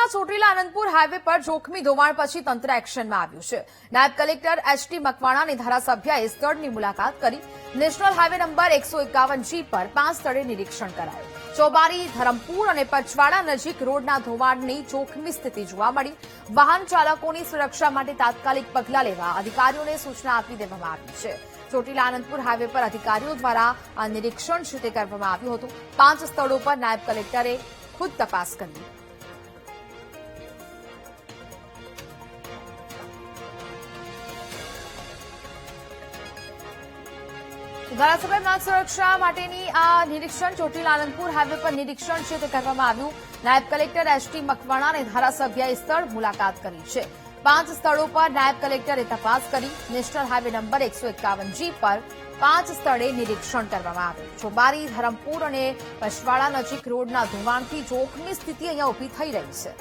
સુરતમાં ચોટીલા આનંદપુર હાઈવે પર જોખમી ધોવાણ પછી તંત્ર એક્શનમાં આવ્યું છે। નાયબ કલેક્ટર એચ.ટી. મકવાણા અને ધારાસભ્યએ સ્થળની મુલાકાત કરી નેશનલ હાઈવે નંબર 151G પર 5 સ્થળે નિરીક્ષણ કરાયું। ચોબારી, ધરમપુર અને પચવાડા નજીક રોડના ધોવાણની જોખમી સ્થિતિ જોવા મળી। વાહન ચાલકોની સુરક્ષા માટે તાત્કાલિક પગલાં લેવા અધિકારીઓને સૂચના આપી દેવામાં આવી છે। ચોટીલા આનંદપુર હાઈવે પર અધિકારીઓ દ્વારા આ નિરીક્ષણ છે તે કરવામાં આવ્યું હતું। 5 સ્થળો પર નાયબ કલેક્ટરે ખુદ તપાસ કરી। ધારાસભ્ય માર્ગ સુરક્ષા માટેની આ નિરીક્ષણ ચોટીલા આનંદપુર હાઈવે પર નિરીક્ષણ છે તે કરવામાં આવ્યું। નાયબ કલેક્ટર એચ.ટી. મકવાણા અને ધારાસભ્યએ સ્થળ મુલાકાત કરી છે। 5 સ્થળો પર નાયબ કલેક્ટરે તપાસ કરી। નેશનલ હાઈવે નંબર 151G પર 5 સ્થળે નિરીક્ષણ કરવામાં આવ્યું। ચોબારી, ધરમપુર અને પચવાડા નજીક રોડના ધોવાણથી જોખમી સ્થિતિ અહીંયા ઉભી થઈ રહી છે।